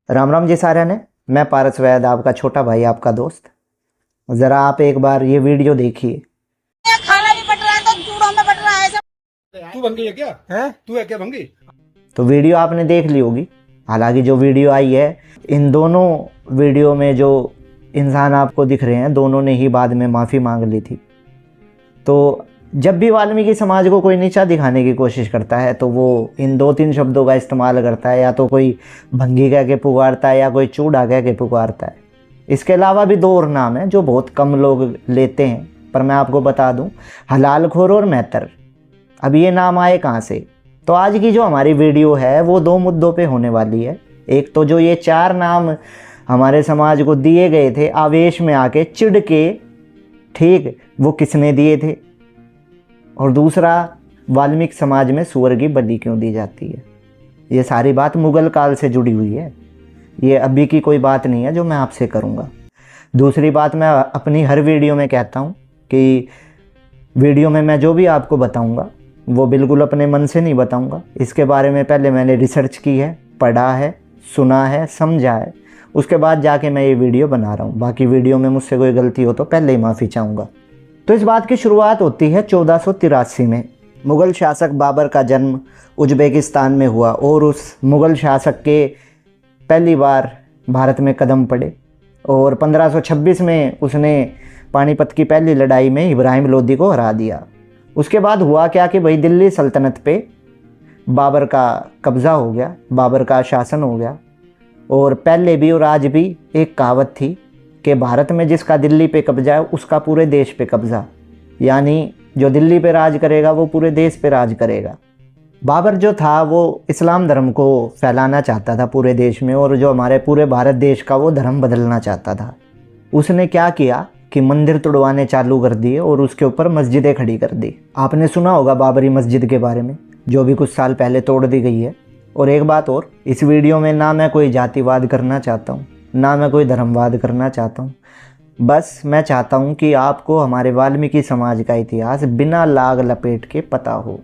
राम राम जी सारे ने। मैं पारस वैद, आपका छोटा भाई, आपका दोस्त। ज़रा आप एक बार ये वीडियो देखिए। खाना भी बट रहा है तो चूड़ों में बट रहा है सब। तू भंगी है क्या? है तू है क्या भंगी? तो वीडियो आपने देख ली होगी। हालांकि जो वीडियो आई है, इन दोनों वीडियो में जो इंसान आपको दिख रहे हैं, दोनों ने ही बाद में माफ़ी मांग ली थी। तो जब भी वाल्मीकि समाज को कोई नीचा दिखाने की कोशिश करता है तो वो इन 2-3 शब्दों का इस्तेमाल करता है। या तो कोई भंगी कह के पुकारता है या कोई चूड़ा कह के पुकारता है। इसके अलावा भी 2 और नाम हैं जो बहुत कम लोग लेते हैं, पर मैं आपको बता दूं, हलालखोर और मेहतर। अब ये नाम आए कहाँ से? तो आज की जो हमारी वीडियो है वो 2 मुद्दों पे होने वाली है। एक तो जो ये 4 नाम हमारे समाज को दिए गए थे आवेश में आके, चिढ़ के, ठीक, वो किसने दिए थे? और दूसरा, वाल्मीकि समाज में सूअर की बलि क्यों दी जाती है? ये सारी बात मुगल काल से जुड़ी हुई है। ये अभी की कोई बात नहीं है जो मैं आपसे करूँगा। दूसरी बात, मैं अपनी हर वीडियो में कहता हूँ कि वीडियो में मैं जो भी आपको बताऊँगा वो बिल्कुल अपने मन से नहीं बताऊँगा। इसके बारे में पहले मैंने रिसर्च की है, पढ़ा है, सुना है, समझा है, उसके बाद जाके मैं ये वीडियो बना रहा हूँ। बाकी वीडियो में मुझसे कोई गलती हो तो पहले ही माफ़ी चाहूँगा। तो इस बात की शुरुआत होती है 1483 में। मुग़ल शासक बाबर का जन्म उज़्बेकिस्तान में हुआ और उस मुग़ल शासक के पहली बार भारत में कदम पड़े। और 1526 में उसने पानीपत की पहली लड़ाई में इब्राहिम लोदी को हरा दिया। उसके बाद हुआ क्या कि भाई दिल्ली सल्तनत पे बाबर का कब्ज़ा हो गया, बाबर का शासन हो गया। और पहले भी और आज भी एक कहावत थी कि भारत में जिसका दिल्ली पे कब्जा है उसका पूरे देश पे कब्जा, यानी जो दिल्ली पे राज करेगा वो पूरे देश पे राज करेगा। बाबर जो था वो इस्लाम धर्म को फैलाना चाहता था पूरे देश में, और जो हमारे पूरे भारत देश का वो धर्म बदलना चाहता था। उसने क्या किया कि मंदिर तुड़वाने चालू कर दिए और उसके ऊपर मस्जिदें खड़ी कर दी। आपने सुना होगा बाबरी मस्जिद के बारे में, जो भी कुछ साल पहले तोड़ दी गई है। और एक बात और, इस वीडियो में ना मैं कोई जातिवाद करना चाहता हूँ, ना मैं कोई धर्मवाद करना चाहता हूँ। बस मैं चाहता हूँ कि आपको हमारे वाल्मीकि समाज का इतिहास बिना लाग लपेट के पता हो।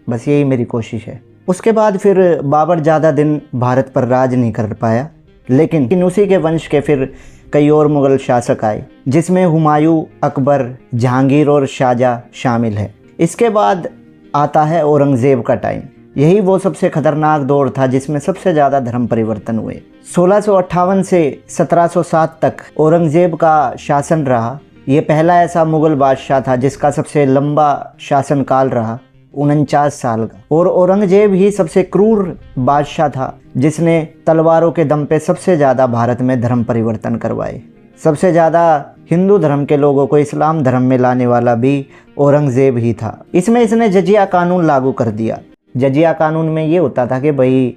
बस यही मेरी कोशिश है। उसके बाद फिर बाबर ज़्यादा दिन भारत पर राज नहीं कर पाया, लेकिन उसी के वंश के फिर कई और मुग़ल शासक आए, जिसमें हुमायूं, अकबर, जहांगीर और शाहजहाँ शामिल है। इसके बाद आता है औरंगज़ेब का टाइम। यही वो सबसे खतरनाक दौर था जिसमें सबसे ज़्यादा धर्म परिवर्तन हुए। 1658 से 1707 तक औरंगज़ेब का शासन रहा। ये पहला ऐसा मुग़ल बादशाह था जिसका सबसे लंबा शासनकाल रहा, 49 साल का। और औरंगज़ेब ही सबसे क्रूर बादशाह था जिसने तलवारों के दम पे सबसे ज़्यादा भारत में धर्म परिवर्तन करवाए। सबसे ज़्यादा हिंदू धर्म के लोगों को इस्लाम धर्म में लाने वाला भी औरंगज़ेब ही था। इसमें इसने जजिया कानून लागू कर दिया। जजिया कानून में ये होता था कि भाई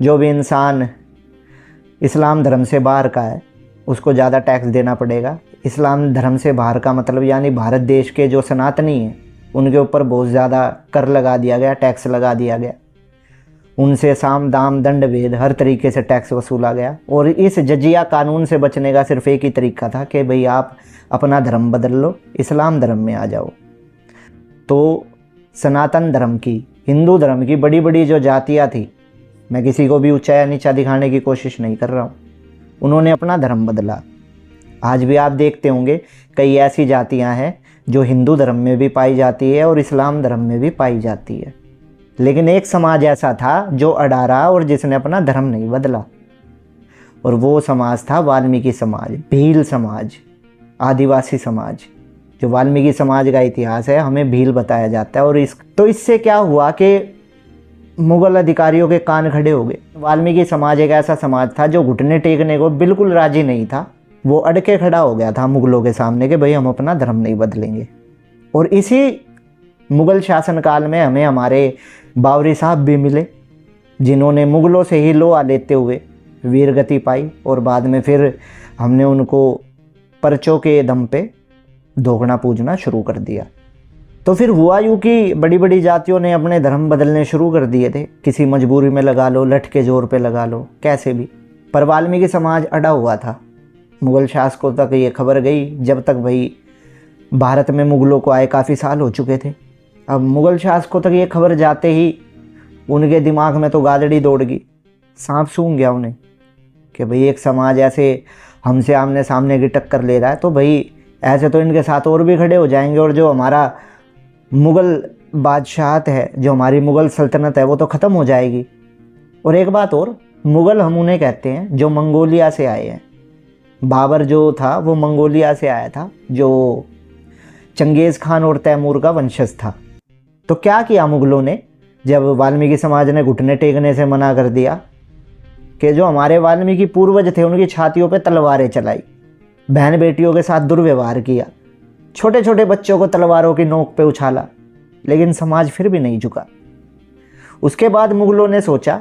जो भी इंसान इस्लाम धर्म से बाहर का है उसको ज़्यादा टैक्स देना पड़ेगा। इस्लाम धर्म से बाहर का मतलब यानी भारत देश के जो सनातनी हैं उनके ऊपर बहुत ज़्यादा कर लगा दिया गया, टैक्स लगा दिया गया। उनसे साम दाम दंड भेद हर तरीके से टैक्स वसूला गया। और इस जजिया कानून से बचने का सिर्फ एक ही तरीका था कि भाई आप अपना धर्म बदल लो, इस्लाम धर्म में आ जाओ। तो सनातन धर्म की, हिंदू धर्म की बड़ी बड़ी जो जातियाँ थी, मैं किसी को भी ऊंचा या नीचा दिखाने की कोशिश नहीं कर रहा हूँ, उन्होंने अपना धर्म बदला। आज भी आप देखते होंगे कई ऐसी जातियाँ हैं जो हिंदू धर्म में भी पाई जाती है और इस्लाम धर्म में भी पाई जाती है। लेकिन एक समाज ऐसा था जो अड़ा रहा और जिसने अपना धर्म नहीं बदला, और वो समाज था वाल्मीकि समाज, भील समाज, आदिवासी समाज। जो वाल्मीकि समाज का इतिहास है हमें भील बताया जाता है। और इससे क्या हुआ कि मुग़ल अधिकारियों के कान खड़े हो गए। वाल्मीकि समाज एक ऐसा समाज था जो घुटने टेकने को बिल्कुल राजी नहीं था। वो अड़ के खड़ा हो गया था मुग़लों के सामने कि भाई हम अपना धर्म नहीं बदलेंगे। और इसी मुग़ल शासनकाल में हमें हमारे बावरी साहब भी मिले, जिन्होंने मुग़लों से ही लोहा लेते हुए वीरगति पाई। और बाद में फिर हमने उनको पर्चों के दम पे धोखना पूजना शुरू कर दिया। तो फिर हुआ यूँ कि बड़ी बड़ी जातियों ने अपने धर्म बदलने शुरू कर दिए थे, किसी मजबूरी में लगा लो, लठ के जोर पे लगा लो, कैसे भी। पर वाल्मीकि समाज अड़ा हुआ था। मुग़ल शासकों तक ये खबर गई, जब तक भाई भारत में मुग़लों को आए काफ़ी साल हो चुके थे। अब मुग़ल शासकों तक ये खबर जाते ही उनके दिमाग में तो गादड़ी दौड़ गई, सांप सूंघ गया उन्हें कि भाई एक समाज ऐसे हमसे आमने सामने की टक्कर ले रहा है, तो भाई ऐसे तो इनके साथ और भी खड़े हो जाएंगे और जो हमारा मुग़ल बादशाहत है, जो हमारी मुग़ल सल्तनत है, वो तो ख़त्म हो जाएगी। और एक बात और, मुग़ल हम उन्हें कहते हैं जो मंगोलिया से आए हैं। बाबर जो था वो मंगोलिया से आया था, जो चंगेज़ खान और तैमूर का वंशज था। तो क्या किया मुग़लों ने, जब वाल्मीकि समाज ने घुटने टेकने से मना कर दिया, कि जो हमारे वाल्मीकि पूर्वज थे उनकी छातियों पे तलवारें चलाई, बहन बेटियों के साथ दुर्व्यवहार किया, छोटे छोटे बच्चों को तलवारों की नोक पे उछाला, लेकिन समाज फिर भी नहीं झुका। उसके बाद मुग़लों ने सोचा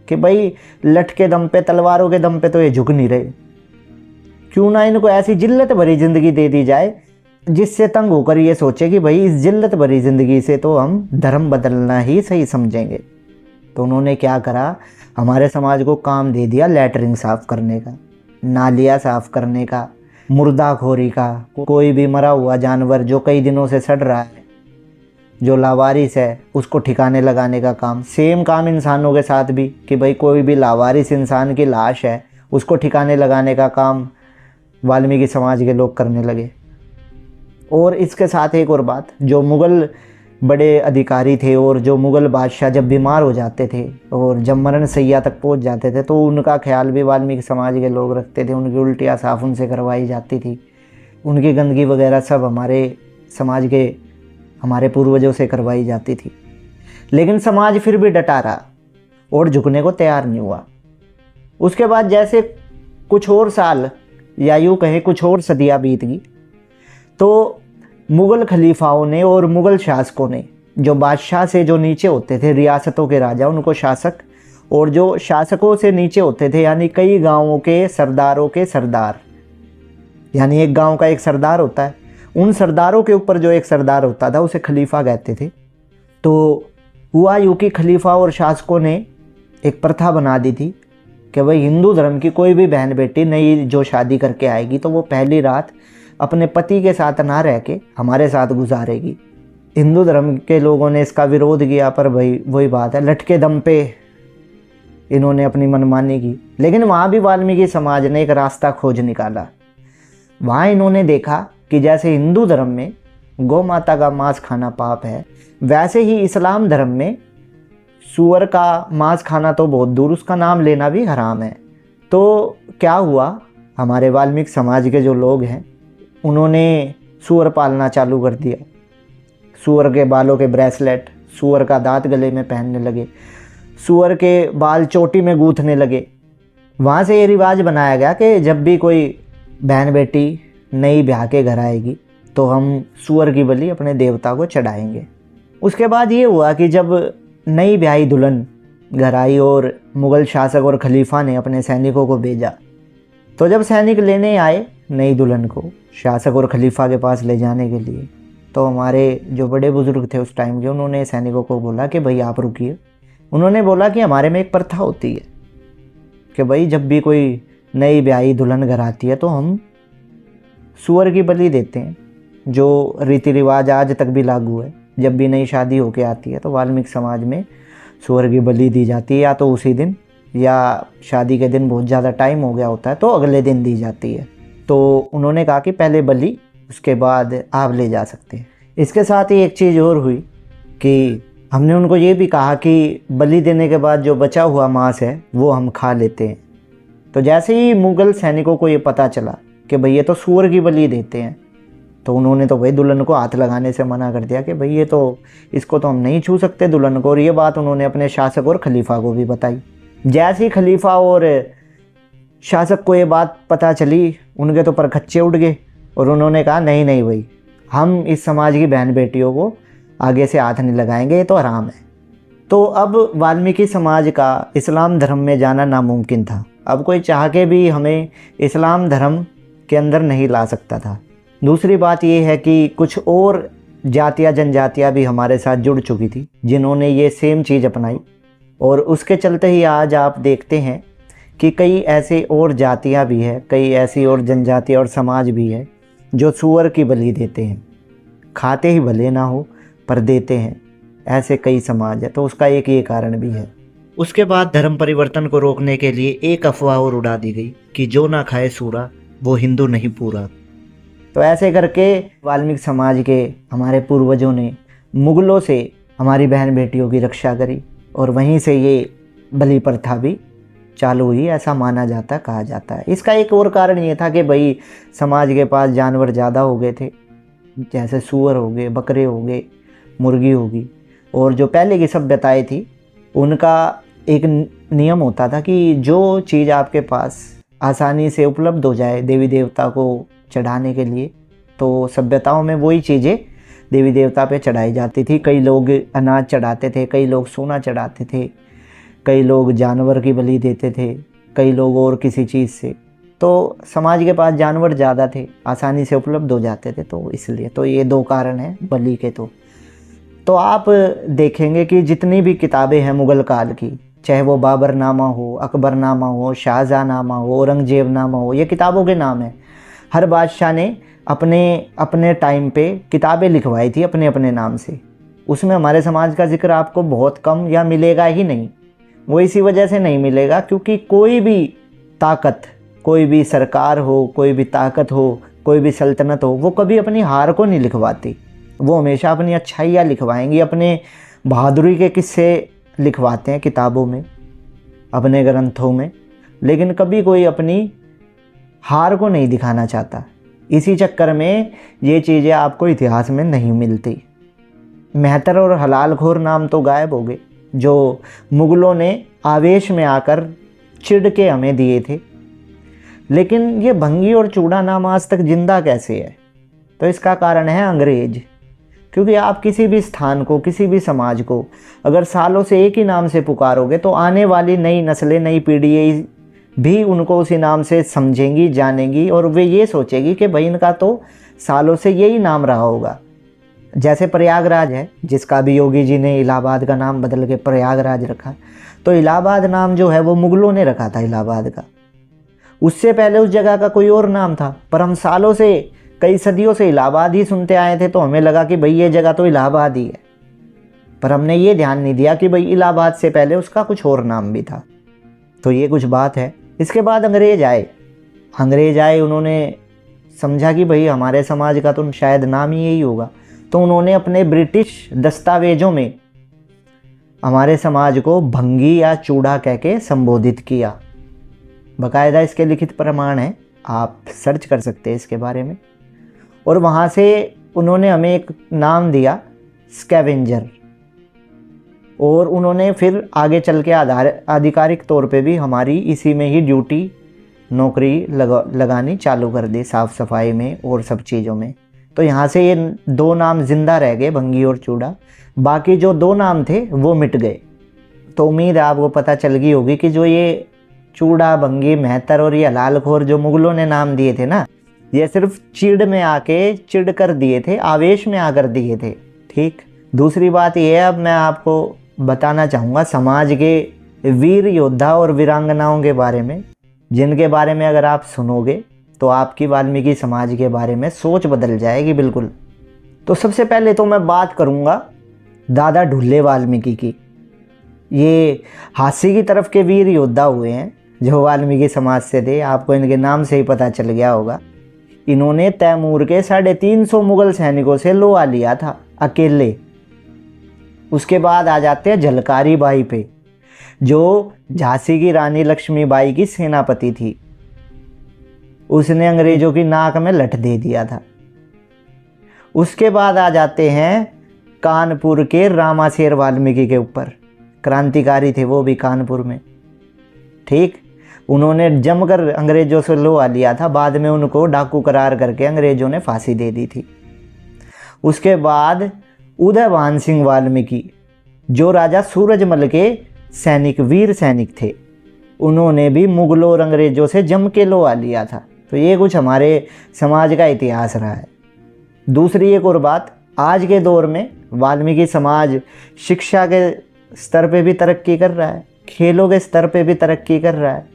कि भाई लठ के दम पे, तलवारों के दम पे तो ये झुक नहीं रहे, क्यों ना इनको ऐसी जिल्लत भरी ज़िंदगी दे दी जाए जिससे तंग होकर ये सोचे कि भाई इस जिल्लत भरी ज़िंदगी से तो हम धर्म बदलना ही सही समझेंगे। तो उन्होंने क्या करा, हमारे समाज को काम दे दिया लैटरिन साफ़ करने का, नालियाँ साफ़ करने का, मुर्दाखोरी का, कोई भी मरा हुआ जानवर जो कई दिनों से सड़ रहा है, जो लावारिस है, उसको ठिकाने लगाने का काम। सेम काम इंसानों के साथ भी, कि भाई कोई भी लावारिस इंसान की लाश है उसको ठिकाने लगाने का काम वाल्मीकि समाज के लोग करने लगे। और इसके साथ एक और बात, जो मुग़ल बड़े अधिकारी थे और जो मुग़ल बादशाह जब बीमार हो जाते थे और जब मरण सैया तक पहुंच जाते थे, तो उनका ख्याल भी वाल्मीकि समाज के लोग रखते थे। उनकी उल्टियाँ साफ़ उनसे करवाई जाती थी, उनकी गंदगी वगैरह सब हमारे समाज के, हमारे पूर्वजों से करवाई जाती थी। लेकिन समाज फिर भी डटा रहा और झुकने को तैयार नहीं हुआ। उसके बाद जैसे कुछ और साल, या यूँ कहें कुछ और सदियाँ बीत गई, तो मुग़ल खलीफाओं ने और मुग़ल शासकों ने, जो बादशाह से जो नीचे होते थे रियासतों के राजा, उनको शासक, और जो शासकों से नीचे होते थे यानी कई गांवों के सरदारों के सरदार, यानी एक गांव का एक सरदार होता है, उन सरदारों के ऊपर जो एक सरदार होता था उसे खलीफा कहते थे। तो हुआ यूँ कि खलीफा और शासकों ने एक प्रथा बना दी थी कि भाई हिंदू धर्म की कोई भी बहन बेटी नई जो शादी करके आएगी तो वो पहली रात अपने पति के साथ ना रह के हमारे साथ गुजारेगी। हिंदू धर्म के लोगों ने इसका विरोध किया, पर भाई वही बात है, लठ के दम पे इन्होंने अपनी मनमानी की। लेकिन वहाँ भी वाल्मीकि समाज ने एक रास्ता खोज निकाला। वहाँ इन्होंने देखा कि जैसे हिंदू धर्म में गौ माता का मांस खाना पाप है, वैसे ही इस्लाम धर्म में सूअर का मांस खाना तो बहुत दूर, उसका नाम लेना भी हराम है। तो क्या हुआ, हमारे वाल्मीकि समाज के जो लोग हैं उन्होंने सूअर पालना चालू कर दिया। सूअर के बालों के ब्रेसलेट, सूअर का दांत गले में पहनने लगे, सूअर के बाल चोटी में गूंथने लगे। वहाँ से ये रिवाज बनाया गया कि जब भी कोई बहन बेटी नई ब्याह के घर आएगी तो हम सूअर की बलि अपने देवता को चढ़ाएंगे। उसके बाद ये हुआ कि जब नई ब्याही दुल्हन घर आई और मुग़ल शासक और खलीफा ने अपने सैनिकों को भेजा, तो जब सैनिक लेने आए नई दुल्हन को शासक और खलीफा के पास ले जाने के लिए, तो हमारे जो बड़े बुज़ुर्ग थे उस टाइम के, उन्होंने सैनिकों को बोला कि भाई आप रुकिए। उन्होंने बोला कि हमारे में एक प्रथा होती है कि भाई जब भी कोई नई ब्याही दुल्हन घर आती है तो हम सूअर की बलि देते हैं, जो रीति रिवाज आज तक भी लागू है। जब भी नई शादी होके आती है तो वाल्मीकि समाज में सूअर की बलि दी जाती है, या तो उसी दिन, या शादी के दिन बहुत ज़्यादा टाइम हो गया होता है तो अगले दिन दी जाती है। तो उन्होंने कहा कि पहले बलि, उसके बाद आप ले जा सकते हैं। इसके साथ ही एक चीज़ और हुई कि हमने उनको ये भी कहा कि बलि देने के बाद जो बचा हुआ मांस है वो हम खा लेते हैं। तो जैसे ही मुग़ल सैनिकों को ये पता चला कि भाई ये तो सूअर की बलि देते हैं, तो उन्होंने तो भाई दुल्हन को हाथ लगाने से मना कर दिया कि भाई ये तो, इसको तो हम नहीं छू सकते दुल्हन को। और ये बात उन्होंने अपने शासक और खलीफा को भी बताई। जैसे ही खलीफा और शासक को ये बात पता चली, उनके तो परखच्चे उड़ गए और उन्होंने कहा नहीं नहीं भाई, हम इस समाज की बहन बेटियों को आगे से हाथ नहीं लगाएंगे, ये तो हराम है। तो अब वाल्मीकि समाज का इस्लाम धर्म में जाना नामुमकिन था। अब कोई चाह के भी हमें इस्लाम धर्म के अंदर नहीं ला सकता था। दूसरी बात ये है कि कुछ और जातियाँ जनजातियाँ भी हमारे साथ जुड़ चुकी थी जिन्होंने ये सेम चीज़ अपनाई, और उसके चलते ही आज आप देखते हैं कि कई ऐसे और जातियाँ भी हैं, कई ऐसी और जनजातियाँ और समाज भी है जो सूअर की बलि देते हैं। खाते ही भले ना हो पर देते हैं, ऐसे कई समाज है। तो उसका एक ये कारण भी है। उसके बाद धर्म परिवर्तन को रोकने के लिए एक अफवाह और उड़ा दी गई कि जो ना खाए सूरा वो हिंदू नहीं पूरा। तो ऐसे करके वाल्मीकि समाज के हमारे पूर्वजों ने मुगलों से हमारी बहन बेटियों की रक्षा करी और वहीं से ये बलि प्रथा भी चालू हुई, ऐसा माना जाता, कहा जाता है। इसका एक और कारण ये था कि भाई समाज के पास जानवर ज़्यादा हो गए थे, जैसे सूअर हो गए, बकरे हो गए, मुर्गी होगी। और जो पहले की सभ्यताएं थी उनका एक नियम होता था कि जो चीज़ आपके पास आसानी से उपलब्ध हो जाए देवी देवता को चढ़ाने के लिए, तो सभ्यताओं में वही चीज़ें देवी देवता पे चढ़ाई जाती थी। कई लोग अनाज चढ़ाते थे, कई लोग सोना चढ़ाते थे, कई लोग जानवर की बलि देते थे, कई लोग और किसी चीज़ से। तो समाज के पास जानवर ज़्यादा थे, आसानी से उपलब्ध हो जाते थे, तो इसलिए तो ये दो कारण हैं बलि के। तो आप देखेंगे कि जितनी भी किताबें हैं मुग़ल काल की, चाहे वो बाबरनामा हो, अकबरनामा हो, शाहजहाँनामा हो, औरंगजेबनामा हो, ये किताबों के नाम हैं। हर बादशाह ने अपने अपने टाइम पे किताबें लिखवाई थी अपने अपने नाम से। उसमें हमारे समाज का जिक्र आपको बहुत कम या मिलेगा ही नहीं। वो इसी वजह से नहीं मिलेगा क्योंकि कोई भी ताकत, कोई भी सरकार हो, कोई भी ताकत हो, कोई भी सल्तनत हो, वो कभी अपनी हार को नहीं लिखवाती। वो हमेशा अपनी अच्छाइयाँ लिखवाएंगी, अपने बहादुरी के किस्से लिखवाते हैं किताबों में, अपने ग्रंथों में, लेकिन कभी कोई अपनी हार को नहीं दिखाना चाहता। इसी चक्कर में ये चीज़ें आपको इतिहास में नहीं मिलती। मेहतर और हलालखोर नाम तो गायब हो गए, जो मुग़लों ने आवेश में आकर चिढ़ के हमें दिए थे। लेकिन ये भंगी और चूड़ा नाम आज तक जिंदा कैसे है? तो इसका कारण है अंग्रेज। क्योंकि आप किसी भी स्थान को, किसी भी समाज को अगर सालों से एक ही नाम से पुकारोगे तो आने वाली नई नस्लें, नई पीढ़ी भी उनको उसी नाम से समझेंगी, जानेंगी, और वे ये सोचेगी कि भाई इनका तो सालों से यही नाम रहा होगा। जैसे प्रयागराज है, जिसका भी योगी जी ने इलाहाबाद का नाम बदल के प्रयागराज रखा, तो इलाहाबाद नाम जो है वो मुग़लों ने रखा था इलाहाबाद का। उससे पहले उस जगह का कोई और नाम था, पर हम सालों से, कई सदियों से इलाहाबाद ही सुनते आए थे, तो हमें लगा कि भाई ये जगह तो इलाहाबाद ही है। पर हमने ये ध्यान नहीं दिया कि भाई इलाहाबाद से पहले उसका कुछ और नाम भी था। तो ये कुछ बात है। इसके बाद अंग्रेज आए, उन्होंने समझा कि भाई हमारे समाज का तो शायद नाम ही यही होगा, तो उन्होंने अपने ब्रिटिश दस्तावेजों में हमारे समाज को भंगी या चूड़ा कह के संबोधित किया। बाकायदा इसके लिखित प्रमाण हैं, आप सर्च कर सकते हैं इसके बारे में। और वहाँ से उन्होंने हमें एक नाम दिया, स्कैवेंजर। और उन्होंने फिर आगे चल के आधिकारिक तौर पे भी हमारी इसी में ही ड्यूटी, नौकरी लगानी चालू कर दी, साफ़ सफाई में और सब चीज़ों में। तो यहाँ से ये दो नाम जिंदा रह गए, भंगी और चूड़ा। बाकी जो दो नाम थे वो मिट गए। तो उम्मीद है आपको पता चल गई होगी कि जो ये चूड़ा, भंगी, मेहतर और ये हलालखोर जो मुग़लों ने नाम दिए थे ना, ये सिर्फ चिढ़ में आके चिढ़ कर दिए थे, आवेश में आकर दिए थे। ठीक। दूसरी बात ये है, अब मैं आपको बताना चाहूँगा समाज के वीर योद्धा और वीरांगनाओं के बारे में, जिनके बारे में अगर आप सुनोगे तो आपकी वाल्मीकि समाज के बारे में सोच बदल जाएगी बिल्कुल। तो सबसे पहले तो मैं बात करूँगा दादा ढुल्ले वाल्मीकि की। ये हास्य की तरफ के वीर योद्धा हुए हैं जो वाल्मीकि समाज से थे। आपको इनके नाम से ही पता चल गया होगा। इन्होंने तैमूर के 350 मुग़ल सैनिकों से लोहा लिया था अकेले। उसके बाद आ जाते हैं झलकारी बाई पे, जो झांसी की रानी लक्ष्मीबाई की सेनापति थी। उसने अंग्रेजों की नाक में लठ दे दिया था। उसके बाद आ जाते हैं कानपुर के रामाशेर वाल्मीकि के ऊपर, क्रांतिकारी थे वो भी कानपुर में। ठीक। उन्होंने जमकर अंग्रेजों से लोहा लिया था, बाद में उनको डाकू करार करके अंग्रेजों ने फांसी दे दी थी। उसके बाद उदयभान सिंह वाल्मीकि, जो राजा सूरजमल के सैनिक, वीर सैनिक थे, उन्होंने भी मुग़लों और अंग्रेजों से जम के लोहा लिया था। तो ये कुछ हमारे समाज का इतिहास रहा है। दूसरी एक और बात, आज के दौर में वाल्मीकि समाज शिक्षा के स्तर पे भी तरक्की कर रहा है, खेलों के स्तर पे भी तरक्की कर रहा है।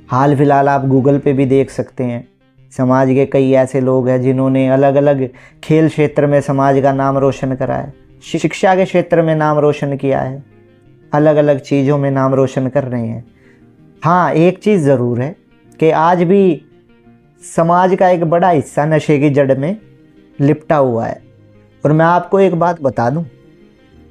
हाल फिलहाल आप गूगल पे भी देख सकते हैं, समाज के कई ऐसे लोग हैं जिन्होंने अलग अलग खेल क्षेत्र में समाज का नाम रोशन करा है, शिक्षा के क्षेत्र में नाम रोशन किया है। अलग अलग चीज़ों में नाम रोशन कर रहे हैं। हाँ, एक चीज़ ज़रूर है कि आज भी समाज का एक बड़ा हिस्सा नशे की जड़ में लिपटा हुआ है। और मैं आपको एक बात बता दूं,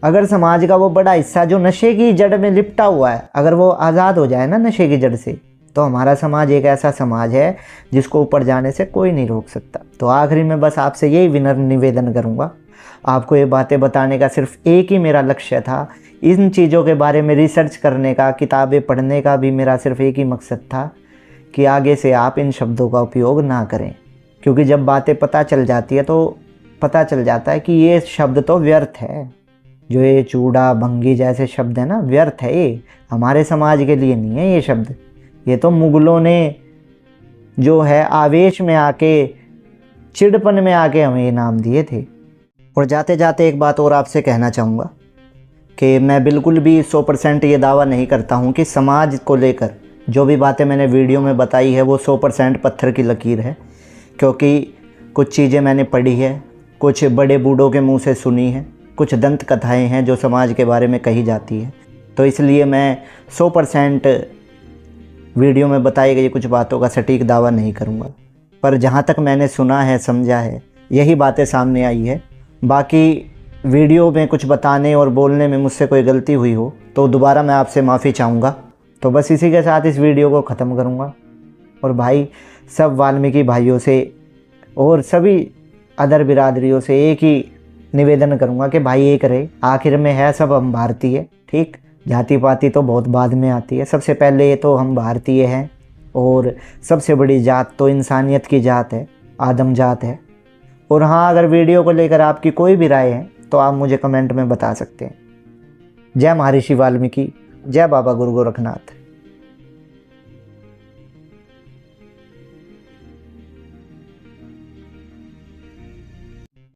अगर समाज का वो बड़ा हिस्सा जो नशे की जड़ में लिपटा हुआ है, अगर वो आज़ाद हो जाए ना नशे की जड़ से, तो हमारा समाज एक ऐसा समाज है जिसको ऊपर जाने से कोई नहीं रोक सकता। तो आखिरी में बस आपसे यही विनम्र निवेदन करूँगा, आपको ये बातें बताने का सिर्फ एक ही मेरा लक्ष्य था। इन चीज़ों के बारे में रिसर्च करने का, किताबें पढ़ने का भी मेरा सिर्फ एक ही मकसद था कि आगे से आप इन शब्दों का उपयोग ना करें, क्योंकि जब बातें पता चल जाती है तो पता चल जाता है कि ये शब्द तो व्यर्थ है। जो ये चूड़ा भंगी जैसे शब्द है ना, व्यर्थ है, ये हमारे समाज के लिए नहीं है ये शब्द। ये तो मुगलों ने जो है आवेश में आके, चिड़पन में आके हमें ये नाम दिए थे। और जाते जाते एक बात और आपसे कहना चाहूँगा कि मैं बिल्कुल भी 100% ये दावा नहीं करता हूँ कि समाज को लेकर जो भी बातें मैंने वीडियो में बताई है वो 100% पत्थर की लकीर है, क्योंकि कुछ चीज़ें मैंने पढ़ी है, कुछ बड़े बूढ़ों के मुंह से सुनी है, कुछ दंत कथाएँ हैं जो समाज के बारे में कही जाती है। तो इसलिए मैं 100% वीडियो में बताई गई कुछ बातों का सटीक दावा नहीं करूँगा, पर जहाँ तक मैंने सुना है, समझा है, यही बातें सामने आई है। बाकी वीडियो में कुछ बताने और बोलने में मुझसे कोई गलती हुई हो तो दोबारा मैं आपसे माफ़ी चाहूँगा। तो बस इसी के साथ इस वीडियो को ख़त्म करूँगा। और भाई, सब वाल्मीकि भाइयों से और सभी अदर बिरादरियों से एक ही निवेदन करूँगा कि भाई एक रहे। आखिर में है सब हम भारतीय, ठीक? जाति पाति तो बहुत बाद में आती है, सबसे पहले तो हम भारतीय हैं। और सबसे बड़ी जात तो इंसानियत की जात है, आदम जात है। और हाँ, अगर वीडियो को लेकर आपकी कोई भी राय है तो आप मुझे कमेंट में बता सकते हैं। जय महर्षि वाल्मीकि, जय बाबा गुरु गोरखनाथ।